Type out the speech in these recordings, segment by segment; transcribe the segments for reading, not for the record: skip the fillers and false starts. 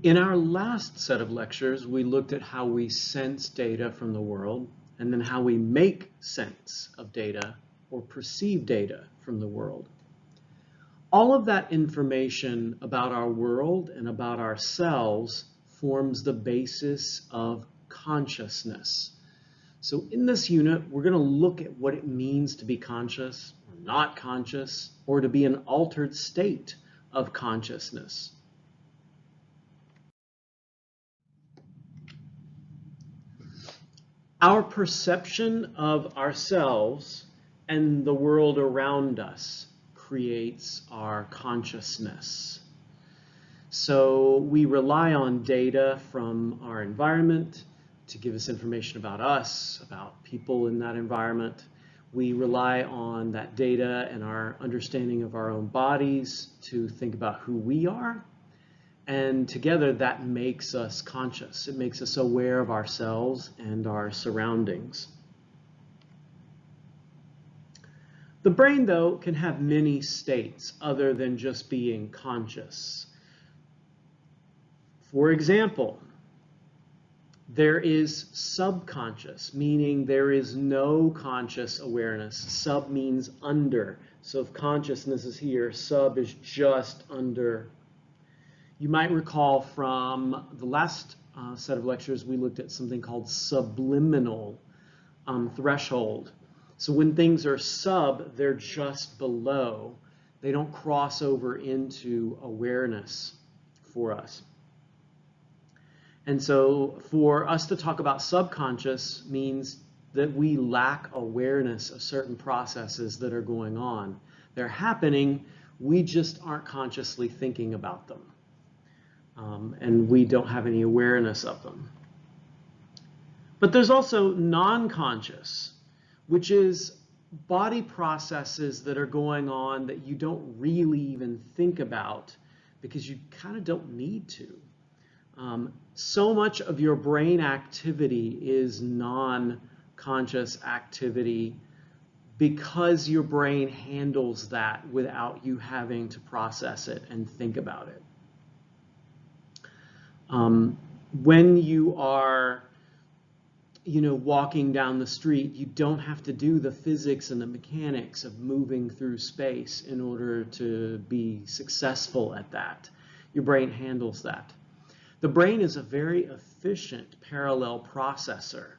In our last set of lectures, we looked at how we sense data from the world and then how we make sense of data or perceive data from the world. All of that information about our world and about ourselves forms the basis of consciousness. So in this unit, we're going to look at what it means to be conscious or not conscious, or to be an altered state of consciousness. Our perception of ourselves and the world around us creates our consciousness. So we rely on data from our environment to give us information about us, about people in that environment. We rely on that data and our understanding of our own bodies to think about who we are. And together that makes us conscious. It makes us aware of ourselves and our surroundings. The brain, though, can have many states other than just being conscious. For example, there is subconscious, meaning there is no conscious awareness. Sub means under. So if consciousness is here, sub is just under. You might recall from the last set of lectures, we looked at something called subliminal threshold. So when things are sub, they're just below. They don't cross over into awareness for us. And so for us to talk about subconscious means that we lack awareness of certain processes that are going on. They're happening, we just aren't consciously thinking about them. And we don't have any awareness of them. But there's also non-conscious, which is body processes that are going on that you don't really even think about because you kind of don't need to. So much of your brain activity is non-conscious activity because your brain handles that without you having to process it and think about it. When you are, walking down the street, you don't have to do the physics and the mechanics of moving through space in order to be successful at that. Your brain handles that. The brain is a very efficient parallel processor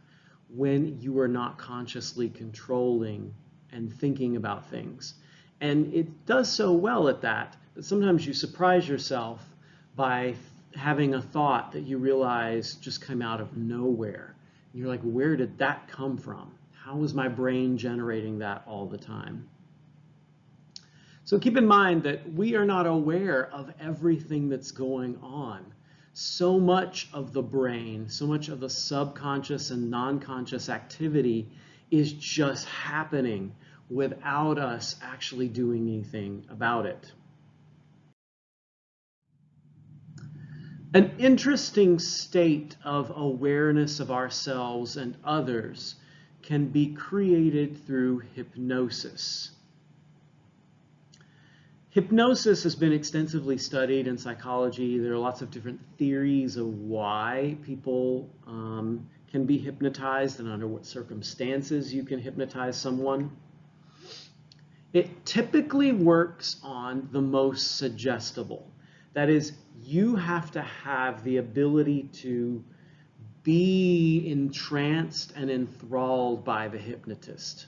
when you are not consciously controlling and thinking about things. And it does so well at that sometimes you surprise yourself by having a thought that you realize just came out of nowhere. And you're like, where did that come from? How is my brain generating that all the time? So keep in mind that we are not aware of everything that's going on. So much of the brain, so much of the subconscious and non-conscious activity is just happening without us actually doing anything about it. An interesting state of awareness of ourselves and others can be created through hypnosis. Hypnosis has been extensively studied in psychology. There are lots of different theories of why people can be hypnotized and under what circumstances you can hypnotize someone. It typically works on the most suggestible. That is, you have to have the ability to be entranced and enthralled by the hypnotist.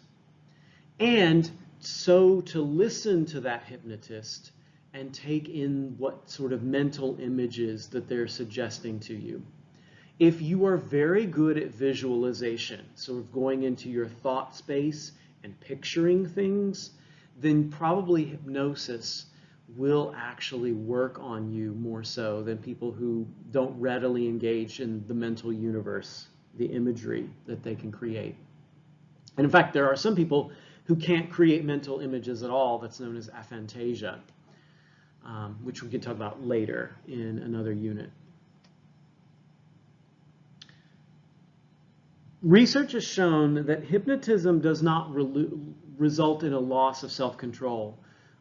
And so to listen to that hypnotist and take in what sort of mental images that they're suggesting to you. If you are very good at visualization, sort of going into your thought space and picturing things, then probably hypnosis will actually work on you more so than people who don't readily engage in the mental universe, the imagery that they can create. And in fact, there are some people who can't create mental images at all. That's known as aphantasia, which we can talk about later in another unit. Research has shown that hypnotism does not result in a loss of self-control.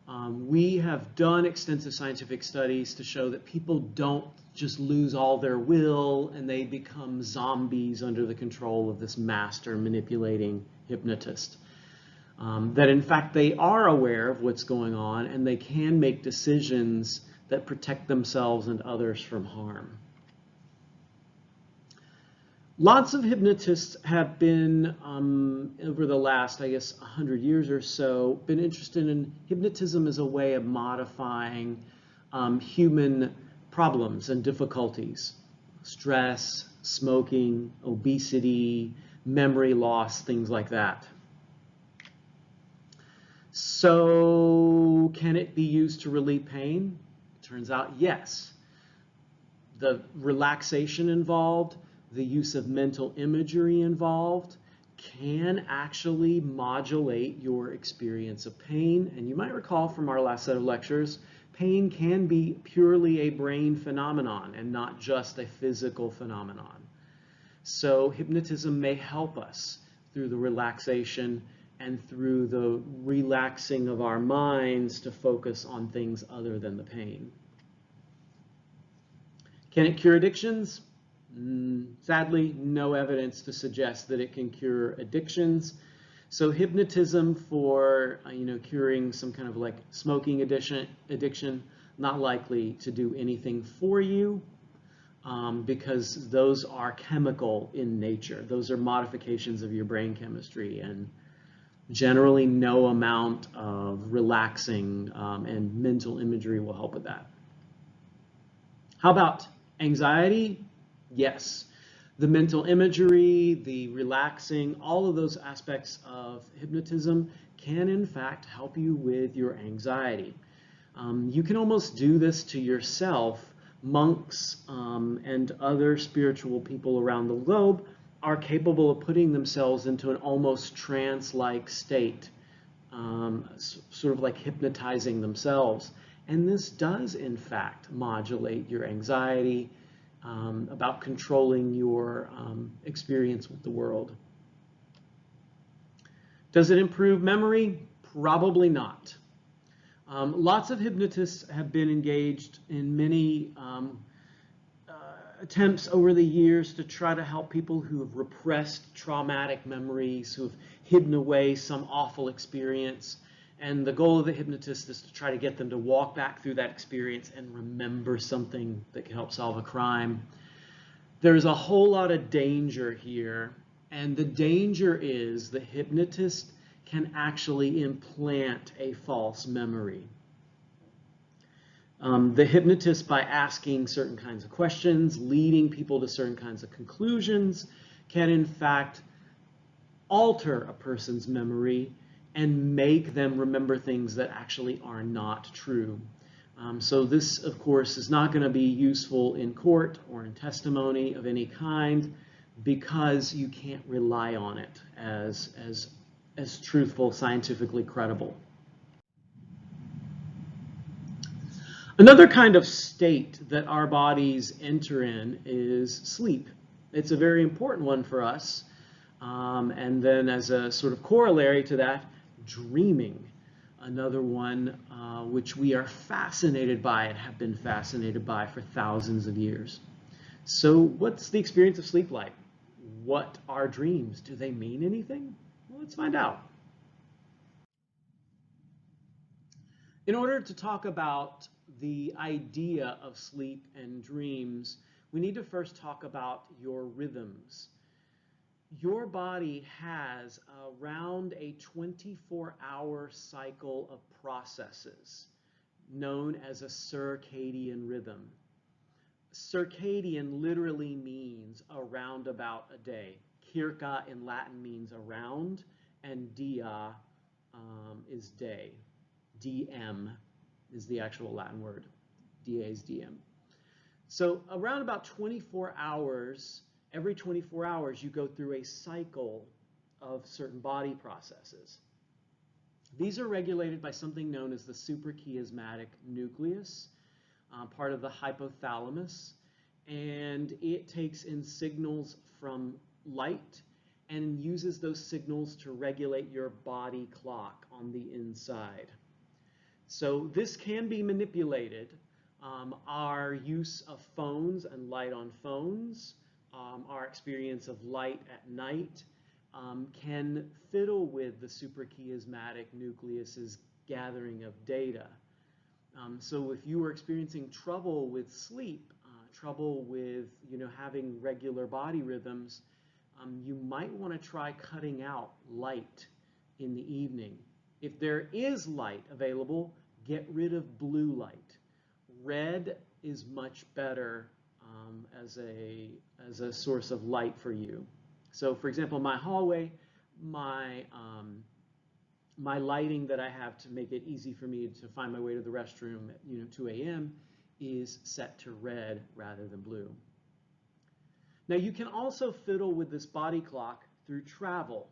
We have done extensive scientific studies to show that people don't just lose all their will and they become zombies under the control of this master manipulating hypnotist. That in fact they are aware of what's going on and they can make decisions that protect themselves and others from harm. Lots of hypnotists have been, over the last, I guess, 100 years or so, been interested in hypnotism as a way of modifying human problems and difficulties. Stress, smoking, obesity, memory loss, things like that. So, can it be used to relieve pain? It turns out, yes. The relaxation involved, the use of mental imagery involved can actually modulate your experience of pain. And you might recall from our last set of lectures, pain can be purely a brain phenomenon and not just a physical phenomenon. So hypnotism may help us through the relaxation and through the relaxing of our minds to focus on things other than the pain. Can it cure addictions? Sadly, no evidence to suggest that it can cure addictions. So hypnotism for curing some kind of like smoking addiction, not likely to do anything for you because those are chemical in nature. Those are modifications of your brain chemistry, and generally no amount of relaxing and mental imagery will help with that. How about anxiety? Yes. The mental imagery, the relaxing, all of those aspects of hypnotism can in fact help you with your anxiety. You can almost do this to yourself. Monks and other spiritual people around the globe are capable of putting themselves into an almost trance-like state, sort of like hypnotizing themselves. And this does, in fact, modulate your anxiety about controlling your experience with the world. Does it improve memory? Probably not. Lots of hypnotists have been engaged in many attempts over the years to try to help people who have repressed traumatic memories, who have hidden away some awful experience. And the goal of the hypnotist is to try to get them to walk back through that experience and remember something that can help solve a crime. There's a whole lot of danger here, and the danger is the hypnotist can actually implant a false memory. The hypnotist, by asking certain kinds of questions, leading people to certain kinds of conclusions, can in fact alter a person's memory and make them remember things that actually are not true. So this, of course, is not going to be useful in court or in testimony of any kind because you can't rely on it as truthful, scientifically credible. Another kind of state that our bodies enter in is sleep. It's a very important one for us. And then as a sort of corollary to that, dreaming. Another one which we are fascinated by and have been fascinated by for thousands of years. So what's the experience of sleep like? What are dreams? Do they mean anything? Well, let's find out. In order to talk about the idea of sleep and dreams, we need to first talk about your rhythms. Your body has around a 24-hour cycle of processes known as a circadian rhythm. Circadian literally means around about a day. Circa in Latin means around, and dia is day. DM is the actual Latin word. DA is DM. So around about 24 hours, every 24 hours, you go through a cycle of certain body processes. These are regulated by something known as the suprachiasmatic nucleus, part of the hypothalamus, and it takes in signals from light and uses those signals to regulate your body clock on the inside. So this can be manipulated. Our use of phones and light on phones, our experience of light at night, can fiddle with the suprachiasmatic nucleus's gathering of data. So if you are experiencing trouble with sleep, trouble with having regular body rhythms, you might want to try cutting out light in the evening. If there is light available, get rid of blue light. Red is much better as a source of light for you. So for example, my hallway, my lighting that I have to make it easy for me to find my way to the restroom at 2 a.m. is set to red rather than blue. Now you can also fiddle with this body clock through travel.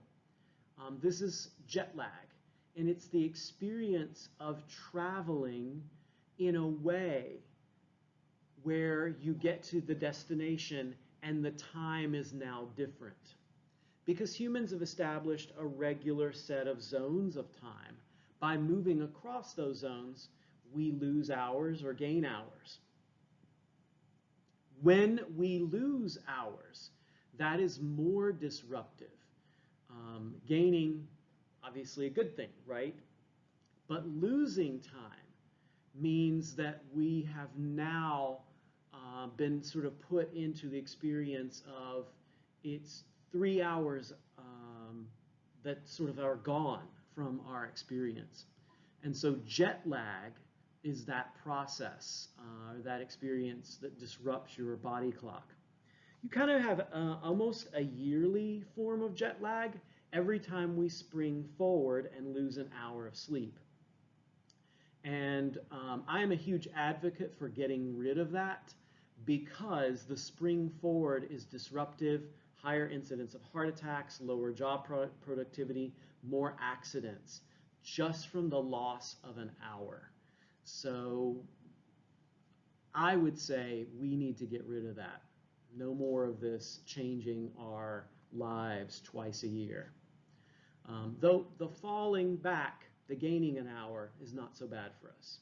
This is jet lag, and it's the experience of traveling in a way where you get to the destination and the time is now different. Because humans have established a regular set of zones of time, by moving across those zones, we lose hours or gain hours. When we lose hours, that is more disruptive. Gaining, obviously a good thing, right? But losing time means that we have now been sort of put into the experience of it's 3 hours that sort of are gone from our experience. And so jet lag is that process, that experience that disrupts your body clock. You kind of have almost a yearly form of jet lag every time we spring forward and lose an hour of sleep. And I am a huge advocate for getting rid of that because the spring forward is disruptive, higher incidence of heart attacks, lower job productivity, more accidents, just from the loss of an hour. So I would say we need to get rid of that. No more of this changing our lives twice a year. Though the falling back, the gaining an hour, is not so bad for us.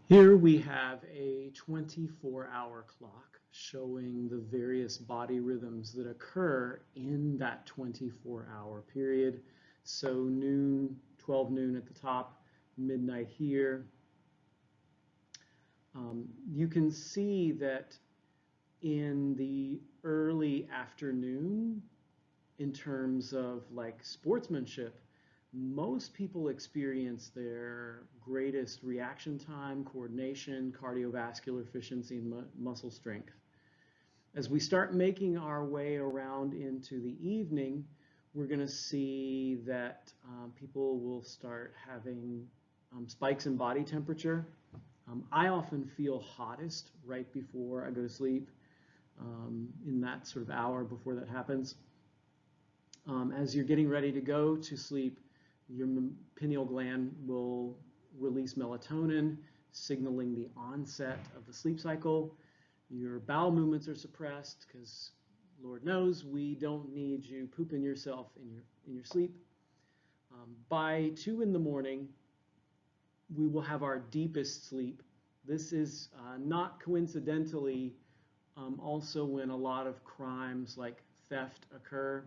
Here we have a 24-hour clock showing the various body rhythms that occur in that 24-hour period. So noon, 12 noon at the top, midnight here. You can see that in the early afternoon, in terms of like sportsmanship, most people experience their greatest reaction time, coordination, cardiovascular efficiency, and muscle strength. As we start making our way around into the evening, we're going to see that people will start having spikes in body temperature. I often feel hottest right before I go to sleep, in that sort of hour before that happens. As you're getting ready to go to sleep, your pineal gland will release melatonin, signaling the onset of the sleep cycle. Your bowel movements are suppressed because Lord knows we don't need you pooping yourself in your sleep. By 2 in the morning, we will have our deepest sleep. This is not coincidentally also when a lot of crimes like theft occur.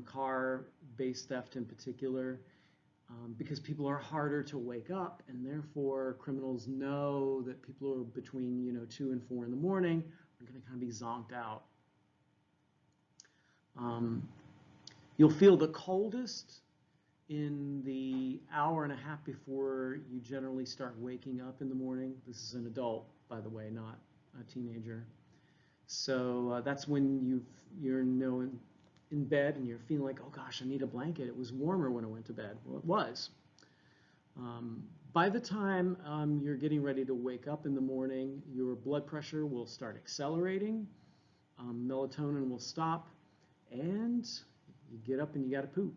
Car-based theft in particular, because people are harder to wake up, and therefore criminals know that people who are between 2 and 4 in the morning are going to kind of be zonked out. You'll feel the coldest in the hour and a half before you generally start waking up in the morning. This is an adult, by the way, not a teenager. So that's when you're in bed and you're feeling like, oh gosh, I need a blanket. It was warmer when I went to bed. Well, it was. By the time you're getting ready to wake up in the morning, your blood pressure will start accelerating, melatonin will stop, and you get up and you got to poop.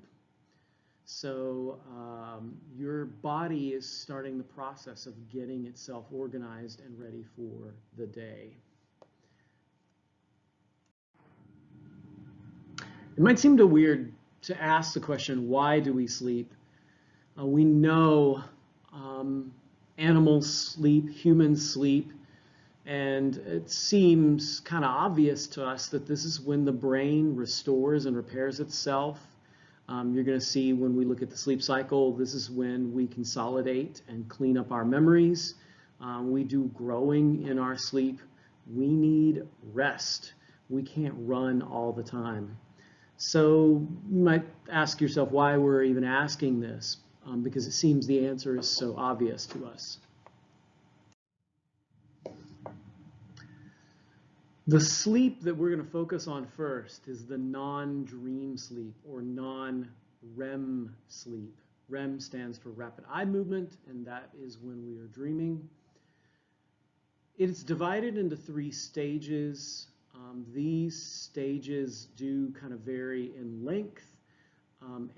So your body is starting the process of getting itself organized and ready for the day. It might seem a weird to ask the question, why do we sleep? We know animals sleep, humans sleep, and it seems kind of obvious to us that this is when the brain restores and repairs itself. You're going to see when we look at the sleep cycle, this is when we consolidate and clean up our memories. We do growing in our sleep. We need rest. We can't run all the time. So you might ask yourself why we're even asking this, because it seems the answer is so obvious to us. The sleep that we're going to focus on first is the non-dream sleep or non-REM sleep. REM stands for rapid eye movement, and that is when we are dreaming. It's divided into 3 stages. These stages do kind of vary in length,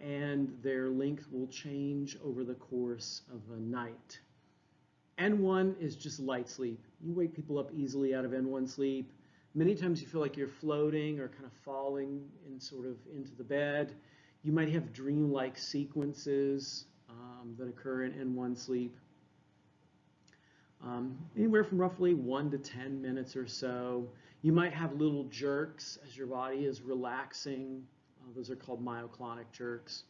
and their length will change over the course of a night. N1 is just light sleep. You wake people up easily out of N1 sleep. Many times you feel like you're floating or kind of falling in sort of into the bed. You might have dream-like sequences that occur in N1 sleep. Anywhere from roughly 1 to 10 minutes or so. You might have little jerks as your body is relaxing. Those are called myoclonic jerks.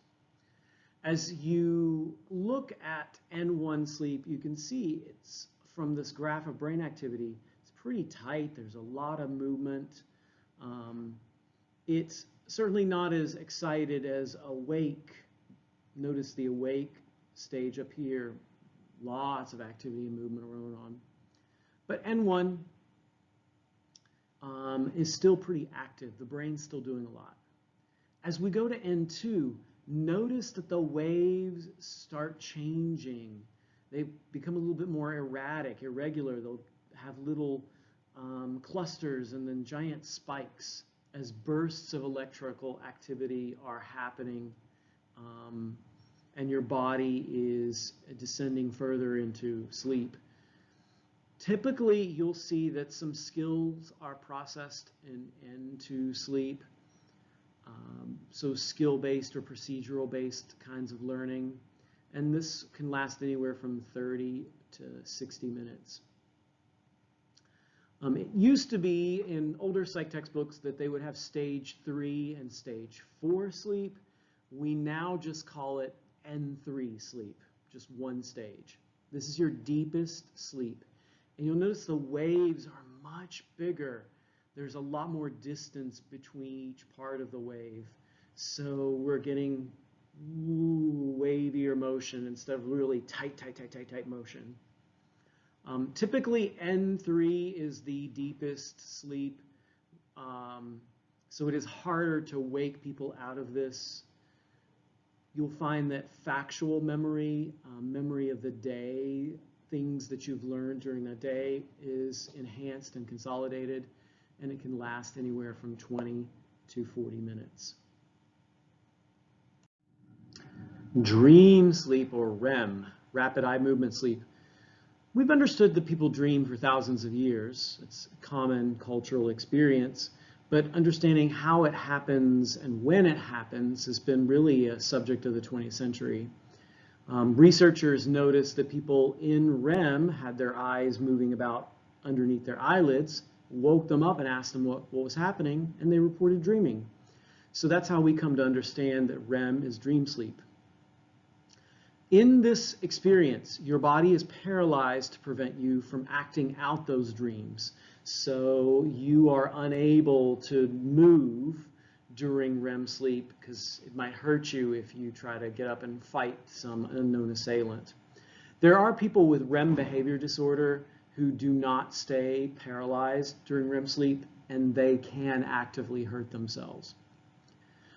As you look at N1 sleep, you can see it's from this graph of brain activity, it's pretty tight. There's a lot of movement. It's certainly not as excited as awake. Notice the awake stage up here. Lots of activity and movement going on. But N1 is still pretty active. The brain's still doing a lot. As we go to N2, notice that the waves start changing. They become a little bit more erratic, irregular. They'll have little clusters and then giant spikes as bursts of electrical activity are happening. And your body is descending further into sleep. Typically, you'll see that some skills are processed into sleep. So skill-based or procedural-based kinds of learning. And this can last anywhere from 30 to 60 minutes. It used to be in older psych textbooks that they would have stage 3 and stage 4 sleep. We now just call it N3 sleep, just one stage. This is your deepest sleep. And you'll notice the waves are much bigger. There's a lot more distance between each part of the wave. So we're getting wavier motion instead of really tight motion. Typically N3 is the deepest sleep. So it is harder to wake people out of this. You'll find that factual memory, memory of the day, things that you've learned during that day is enhanced and consolidated, and it can last anywhere from 20 to 40 minutes. Dream sleep, or REM, rapid eye movement sleep. We've understood that people dream for thousands of years. It's a common cultural experience. But understanding how it happens and when it happens has been really a subject of the 20th century. Researchers noticed that people in REM had their eyes moving about underneath their eyelids, woke them up and asked them what was happening, and they reported dreaming. So that's how we come to understand that REM is dream sleep. In this experience, your body is paralyzed to prevent you from acting out those dreams. So you are unable to move during REM sleep because it might hurt you if you try to get up and fight some unknown assailant. There are people with REM behavior disorder who do not stay paralyzed during REM sleep, and they can actively hurt themselves.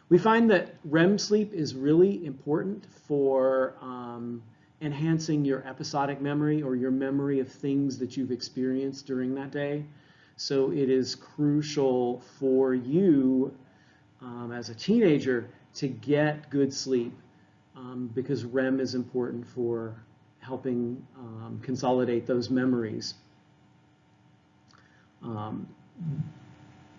We find that REM sleep is really important for enhancing your episodic memory or your memory of things that you've experienced during that day. So it is crucial for you as a teenager to get good sleep because REM is important for helping consolidate those memories.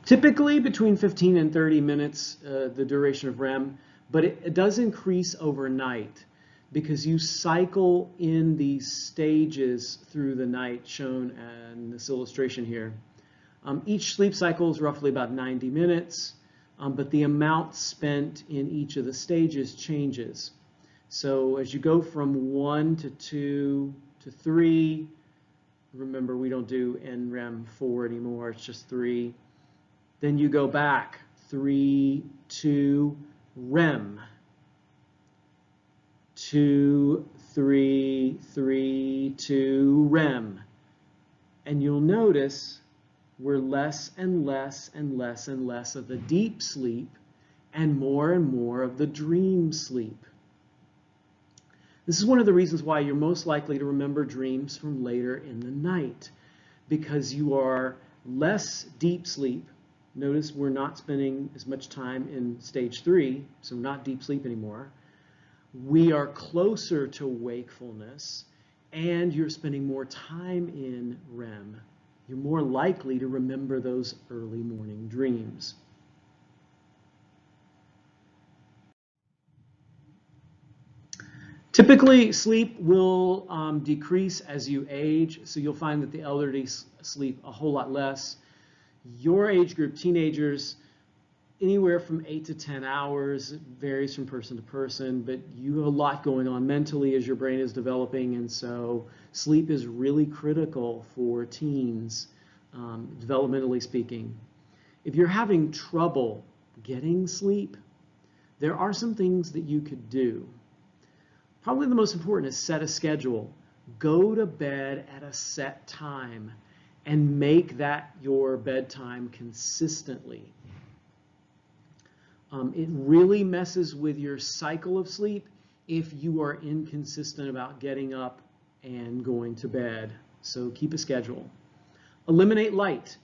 Typically between 15 and 30 minutes, the duration of REM, but it does increase overnight because you cycle in these stages through the night shown in this illustration here. Each sleep cycle is roughly about 90 minutes, but the amount spent in each of the stages changes. So as you go from 1 to 2 to 3, remember we don't do NREM 4 anymore, it's just 3. Then you go back 3, 2, REM. 2, 3, 3, 2, REM. And you'll notice we're less and less and less and less of the deep sleep and more of the dream sleep. This is one of the reasons why you're most likely to remember dreams from later in the night, because you are less deep sleep. Notice we're not spending as much time in stage 3, so not deep sleep anymore. We are closer to wakefulness, and you're spending more time in REM. You're more likely to remember those early morning dreams. Typically, sleep will decrease as you age, so you'll find that the elderly sleep a whole lot less. Your age group, teenagers, anywhere from 8 to 10 hours. It varies from person to person, but you have a lot going on mentally as your brain is developing, and so sleep is really critical for teens, developmentally speaking. If you're having trouble getting sleep, there are some things that you could do. Probably the most important is set a schedule. Go to bed at a set time and make that your bedtime consistently. It really messes with your cycle of sleep if you are inconsistent about getting up and going to bed. So keep a schedule. Eliminate light.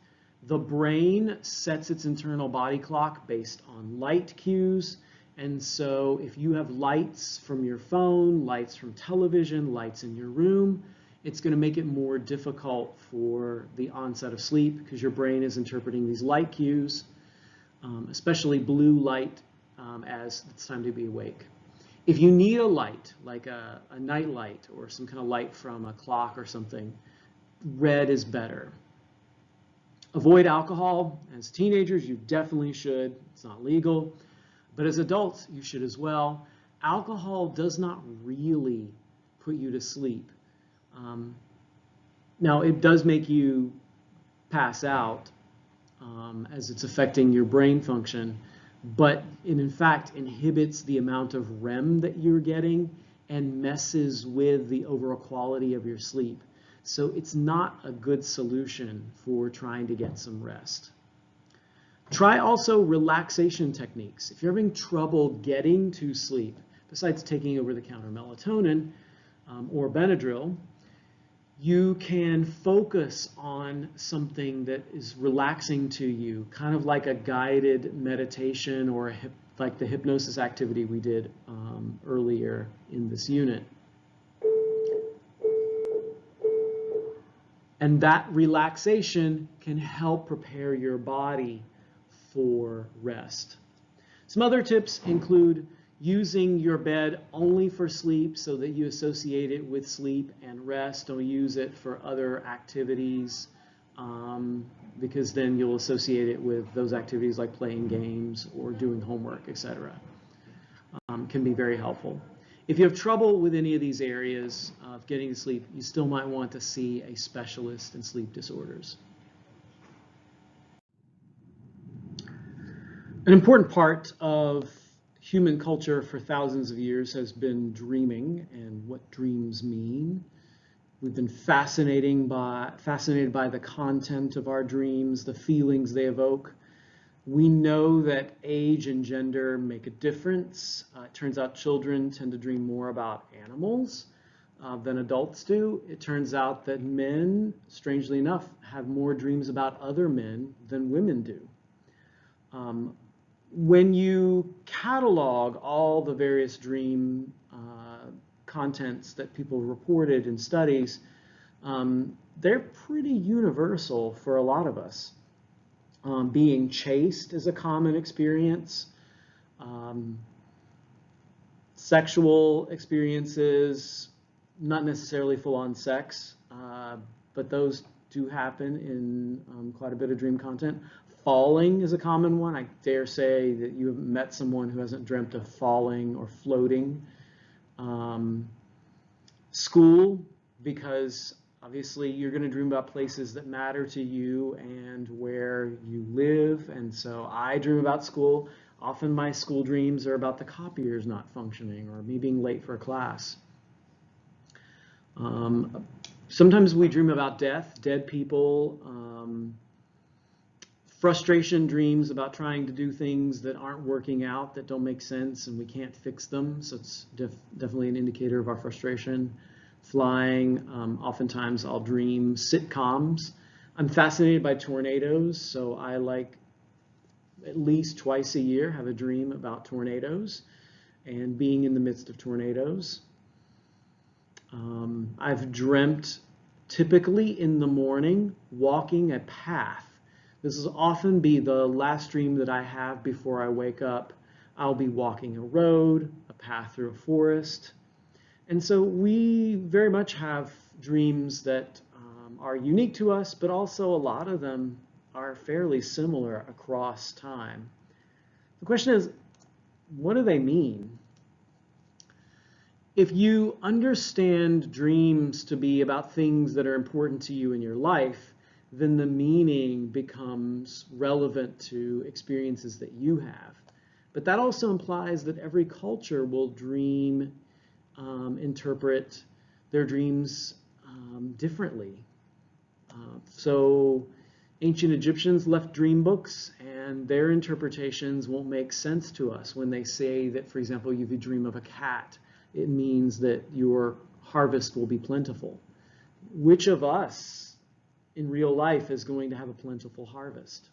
The brain sets its internal body clock based on light cues. And so if you have lights from your phone, lights from television, lights in your room, it's going to make it more difficult for the onset of sleep because your brain is interpreting these light cues, especially blue light, as it's time to be awake. If you need a light, like a night light or some kind of light from a clock or something, red is better. Avoid alcohol. As teenagers, you definitely should. It's not legal. But as adults, you should as well. Alcohol does not really put you to sleep. Now, it does make you pass out as it's affecting your brain function, but it in fact inhibits the amount of REM that you're getting and messes with the overall quality of your sleep. So it's not a good solution for trying to get some rest. Try also relaxation techniques. If you're having trouble getting to sleep, besides taking over-the-counter melatonin or Benadryl, you can focus on something that is relaxing to you, kind of like a guided meditation or like the hypnosis activity we did earlier in this unit. And that relaxation can help prepare your body for rest. Some other tips include using your bed only for sleep so that you associate it with sleep and rest. Don't use it for other activities because then you'll associate it with those activities like playing games or doing homework, etc. Can be very helpful. If you have trouble with any of these areas of getting to sleep, you still might want to see a specialist in sleep disorders. An important part of human culture for thousands of years has been dreaming and what dreams mean. We've been fascinated by the content of our dreams, the feelings they evoke. We know that age and gender make a difference. It turns out children tend to dream more about animals than adults do. It turns out that men, strangely enough, have more dreams about other men than women do. When you catalog all the various dream contents that people reported in studies, they're pretty universal for a lot of us. Being chased is a common experience. Sexual experiences, not necessarily full-on sex, but those do happen in quite a bit of dream content. Falling is a common one. I dare say that you have met someone who hasn't dreamt of falling or floating. School, because obviously you're going to dream about places that matter to you and where you live. And so I dream about school. Often my school dreams are about the copiers not functioning or me being late for a class. Sometimes we dream about death, dead people, frustration dreams about trying to do things that aren't working out, that don't make sense, and we can't fix them. So it's definitely an indicator of our frustration. Flying, oftentimes I'll dream sitcoms. I'm fascinated by tornadoes, so I like at least twice a year have a dream about tornadoes and being in the midst of tornadoes. I've dreamt typically in the morning walking a path. This will often be the last dream that I have before I wake up. I'll be walking a road, a path through a forest. And so we very much have dreams that are unique to us, but also a lot of them are fairly similar across time. The question is, what do they mean? If you understand dreams to be about things that are important to you in your life, then the meaning becomes relevant to experiences that you have. But that also implies that every culture will dream, interpret their dreams differently. So ancient Egyptians left dream books, and their interpretations won't make sense to us when they say that, for example, if you dream of a cat, it means that your harvest will be plentiful. Which of us in real life is going to have a plentiful harvest?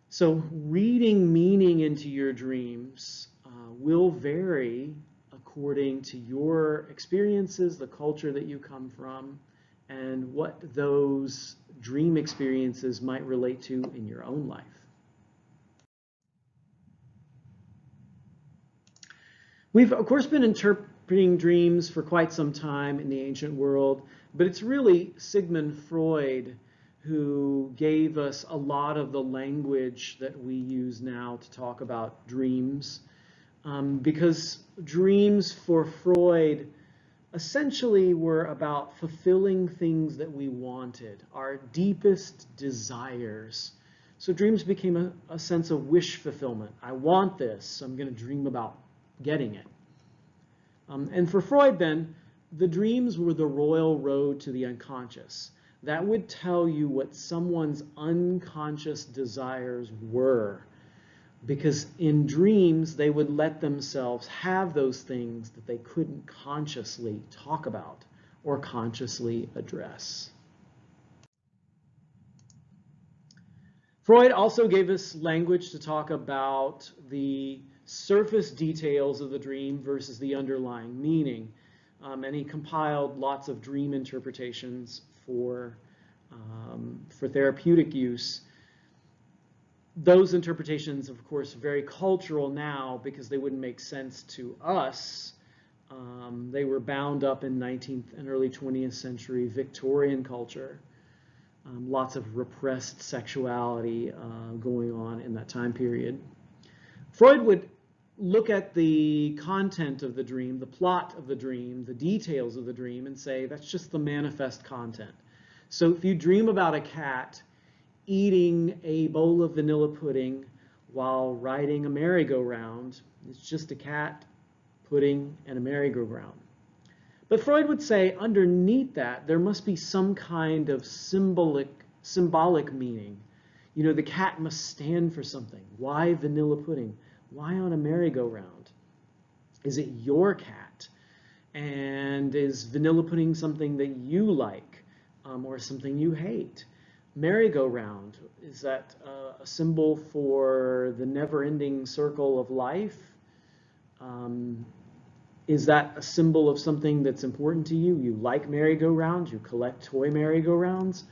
So reading meaning into your dreams will vary according to your experiences, the culture that you come from, and what those dream experiences might relate to in your own life. We've, of course, been interpreting dreams for quite some time in the ancient world, but it's really Sigmund Freud who gave us a lot of the language that we use now to talk about dreams, because dreams for Freud essentially were about fulfilling things that we wanted, our deepest desires. So dreams became a sense of wish fulfillment. I want this, so I'm going to dream about getting it. And for Freud then, the dreams were the royal road to the unconscious. That would tell you what someone's unconscious desires were, because in dreams they would let themselves have those things that they couldn't consciously talk about or consciously address. Freud also gave us language to talk about the surface details of the dream versus the underlying meaning. And he compiled lots of dream interpretations for therapeutic use. Those interpretations, of course, are very cultural now because they wouldn't make sense to us. They were bound up in 19th and early 20th century Victorian culture. Lots of repressed sexuality going on in that time period. Freud would look at the content of the dream, the plot of the dream, the details of the dream, and say that's just the manifest content. So if you dream about a cat eating a bowl of vanilla pudding while riding a merry-go-round, it's just a cat, pudding, and a merry-go-round. But Freud would say underneath that there must be some kind of symbolic meaning. You know, the cat must stand for something. Why vanilla pudding? Why on a merry-go-round? Is it your cat? And is vanilla pudding something that you like or something you hate? Merry-go-round, is that a symbol for the never-ending circle of life? Is that a symbol of something that's important to you? You like merry-go-rounds, you collect toy merry-go-rounds.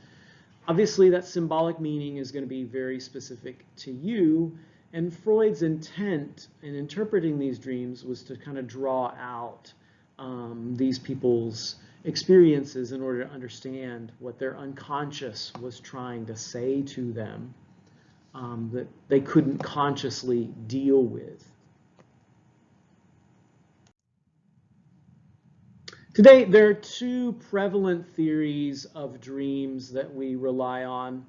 Obviously, that symbolic meaning is going to be very specific to you, And Freud's intent in interpreting these dreams was to kind of draw out these people's experiences in order to understand what their unconscious was trying to say to them that they couldn't consciously deal with. Today, there are two prevalent theories of dreams that we rely on.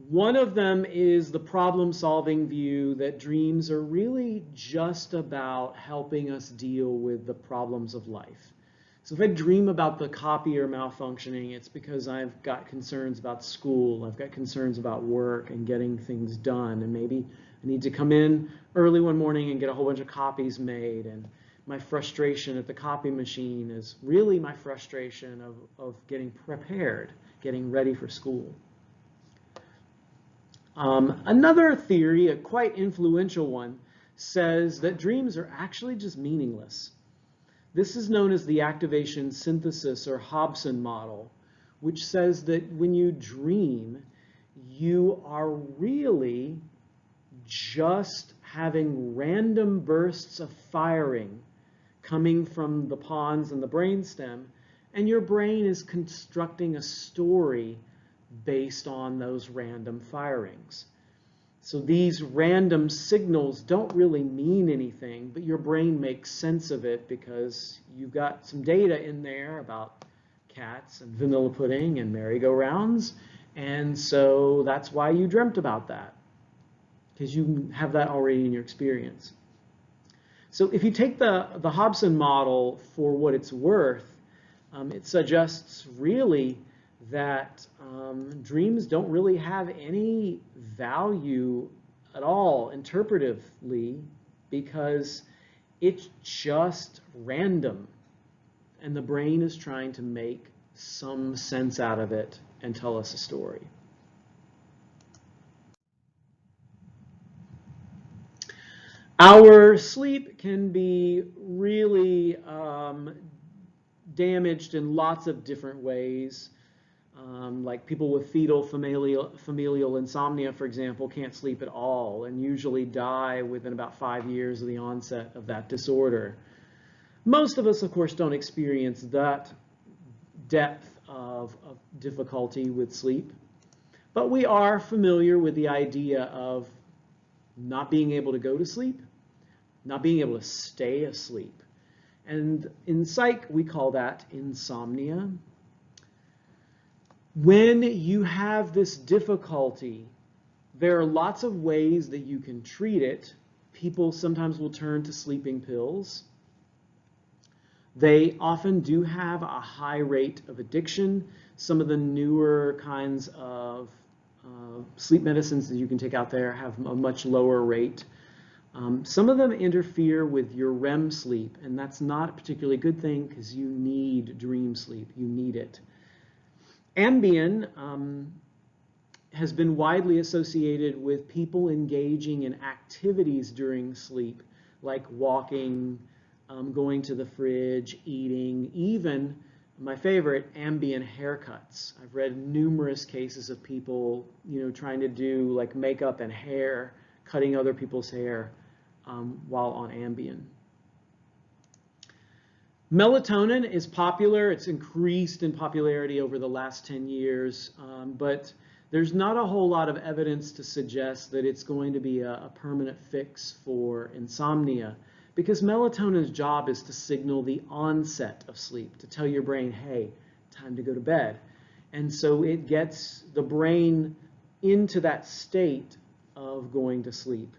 One of them is the problem-solving view that dreams are really just about helping us deal with the problems of life. So if I dream about the copier malfunctioning, it's because I've got concerns about school, I've got concerns about work and getting things done, and maybe I need to come in early one morning and get a whole bunch of copies made, and my frustration at the copy machine is really my frustration of getting prepared, getting ready for school. Another theory, a quite influential one, says that dreams are actually just meaningless. This is known as the activation synthesis or Hobson model, which says that when you dream, you are really just having random bursts of firing coming from the pons and the brainstem, and your brain is constructing a story based on those random firings. So these random signals don't really mean anything, but your brain makes sense of it because you've got some data in there about cats and vanilla pudding and merry-go-rounds, and so that's why you dreamt about that, because you have that already in your experience. So if you take the Hobson model for what it's worth, it suggests really that dreams don't really have any value at all interpretively because it's just random and the brain is trying to make some sense out of it and tell us a story. Our sleep can be really damaged in lots of different ways. Like people with fetal familial insomnia, for example, can't sleep at all and usually die within about 5 years of the onset of that disorder. Most of us, of course, don't experience that depth of difficulty with sleep, but we are familiar with the idea of not being able to go to sleep, not being able to stay asleep. And in psych, we call that insomnia. When you have this difficulty, there are lots of ways that you can treat it. People sometimes will turn to sleeping pills. They often do have a high rate of addiction. Some of the newer kinds of sleep medicines that you can take out there have a much lower rate. Some of them interfere with your REM sleep, and that's not a particularly good thing because you need dream sleep. You need it. Ambien has been widely associated with people engaging in activities during sleep, like walking, going to the fridge, eating, even my favorite, Ambien haircuts. I've read numerous cases of people, trying to do like makeup and hair, cutting other people's hair while on Ambien. Melatonin is popular. It's increased in popularity over the last 10 years, but there's not a whole lot of evidence to suggest that it's going to be a permanent fix for insomnia, because melatonin's job is to signal the onset of sleep, to tell your brain, hey, time to go to bed. And so it gets the brain into that state of going to sleep.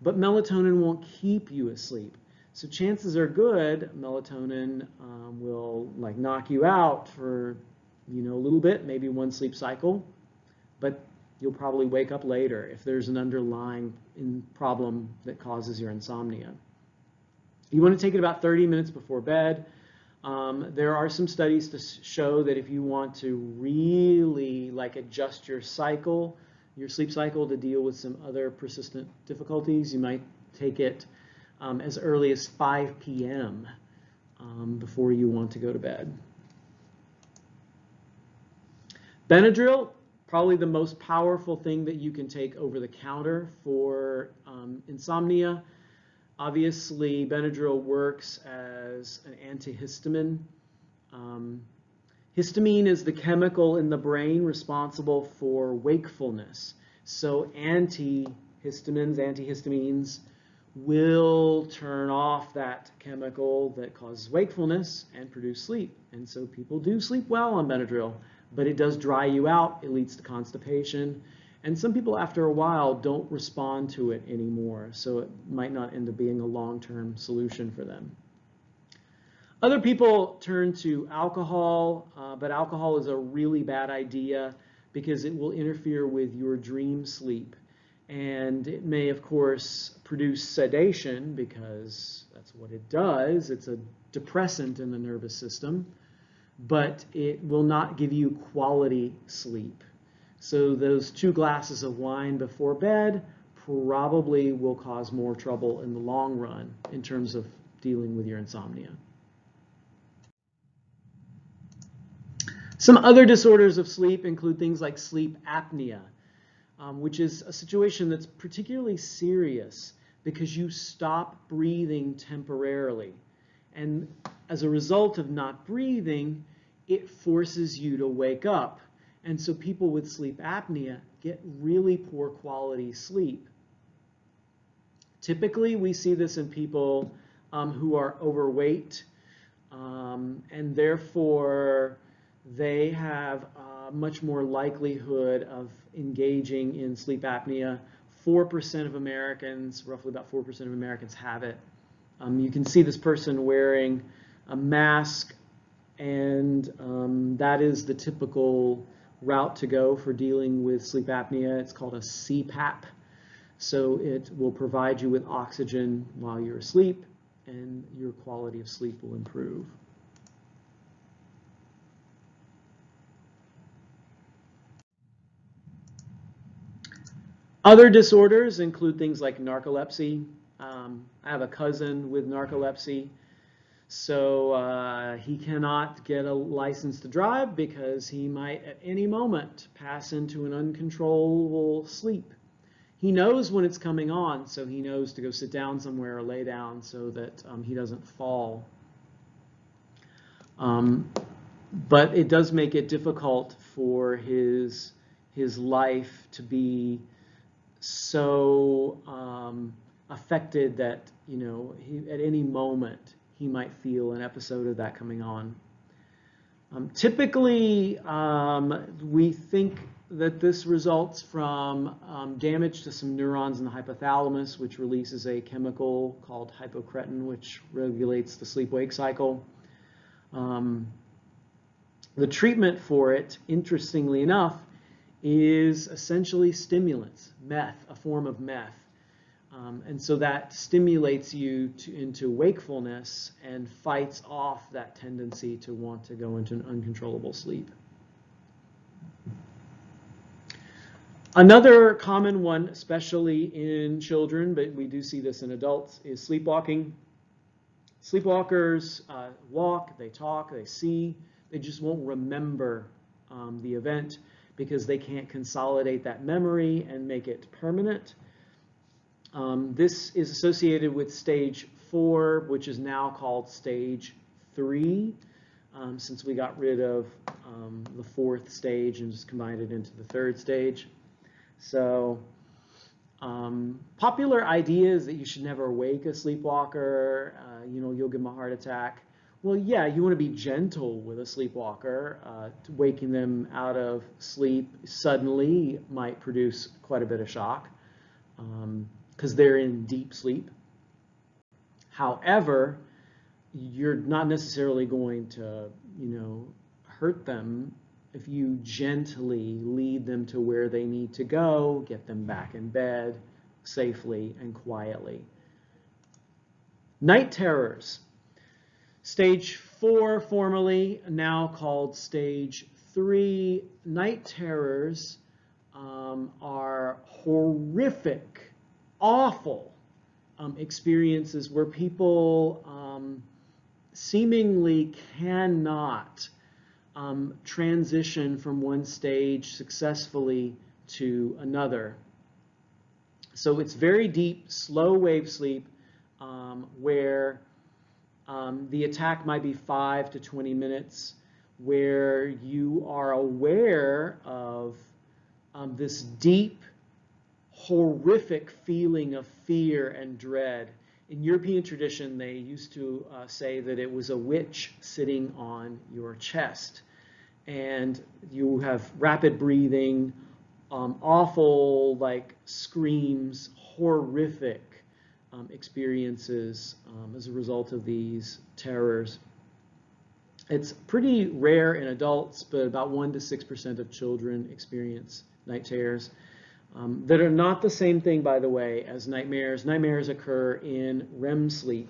But melatonin won't keep you asleep. So chances are good melatonin will like knock you out for a little bit, maybe one sleep cycle, but you'll probably wake up later if there's an underlying problem that causes your insomnia. You want to take it about 30 minutes before bed. There are some studies to show that if you want to really adjust your cycle, your sleep cycle, to deal with some other persistent difficulties, you might take it as early as 5 p.m. Before you want to go to bed. Benadryl, Probably the most powerful thing that you can take over the counter for insomnia. Obviously, Benadryl works as an antihistamine. Histamine is the chemical in the brain responsible for wakefulness. So antihistamines will turn off that chemical that causes wakefulness and produce sleep. And so people do sleep well on Benadryl, but it does dry you out. It leads to constipation. And some people after a while don't respond to it anymore. So it might not end up being a long-term solution for them. Other people turn to alcohol, but alcohol is a really bad idea because it will interfere with your dream sleep. And it may, of course, produce sedation because that's what it does. It's a depressant in the nervous system, but it will not give you quality sleep. So those 2 glasses of wine before bed probably will cause more trouble in the long run in terms of dealing with your insomnia. Some other disorders of sleep include things like sleep apnea, which is a situation that's particularly serious because you stop breathing temporarily. And as a result of not breathing, it forces you to wake up. And so people with sleep apnea get really poor quality sleep. Typically, we see this in people who are overweight, and therefore they have much more likelihood of engaging in sleep apnea. 4% of Americans, roughly about 4% of Americans have it. You can see this person wearing a mask, and that is the typical route to go for dealing with sleep apnea. It's called a CPAP. So it will provide you with oxygen while you're asleep, and your quality of sleep will improve. Other disorders include things like narcolepsy. I have a cousin with narcolepsy, so he cannot get a license to drive because he might at any moment pass into an uncontrollable sleep. He knows when it's coming on, so he knows to go sit down somewhere or lay down so that he doesn't fall. But it does make it difficult for his life to be so affected that, you know, at any moment he might feel an episode of that coming on. Typically, we think that this results from damage to some neurons in the hypothalamus, which releases a chemical called hypocretin, which regulates the sleep-wake cycle. The treatment for it, interestingly enough, is essentially stimulants, meth, a form of meth. And so that stimulates you into wakefulness and fights off that tendency to want to go into an uncontrollable sleep. Another common one, especially in children, but we do see this in adults, is sleepwalking. Sleepwalkers walk, they talk, they see, they just won't remember the event because they can't consolidate that memory and make it permanent. This is associated with stage 4, which is now called stage 3, since we got rid of the 4th stage and just combined it into the 3rd stage. So popular idea is that you should never wake a sleepwalker, you'll give them a heart attack. Well, yeah, you want to be gentle with a sleepwalker. Waking them out of sleep suddenly might produce quite a bit of shock because they're in deep sleep. However, you're not necessarily going to, hurt them if you gently lead them to where they need to go, get them back in bed safely and quietly. Night terrors. Stage 4, formerly, now called stage 3. Night terrors are horrific, awful experiences where people seemingly cannot transition from one stage successfully to another. So it's very deep, slow wave sleep where the attack might be 5 to 20 minutes, where you are aware of this deep, horrific feeling of fear and dread. In European tradition, they used to say that it was a witch sitting on your chest. And you have rapid breathing, awful like screams, horrific experiences as a result of these terrors. It's pretty rare in adults, but about 1 to 6% of children experience night terrors that are not the same thing, by the way, as nightmares. Nightmares occur in REM sleep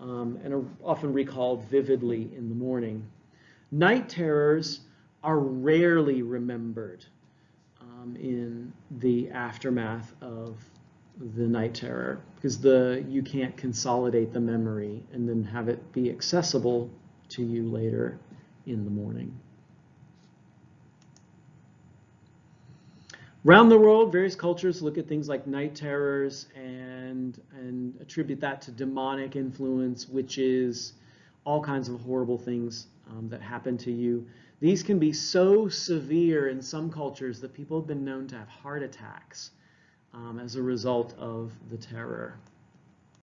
and are often recalled vividly in the morning. Night terrors are rarely remembered in the aftermath of the night terror because you can't consolidate the memory and then have it be accessible to you later in the morning. Around the world, various cultures look at things like night terrors and attribute that to demonic influence, witches, all kinds of horrible things that happen to you. These can be so severe in some cultures that people have been known to have heart attacks as a result of the terror.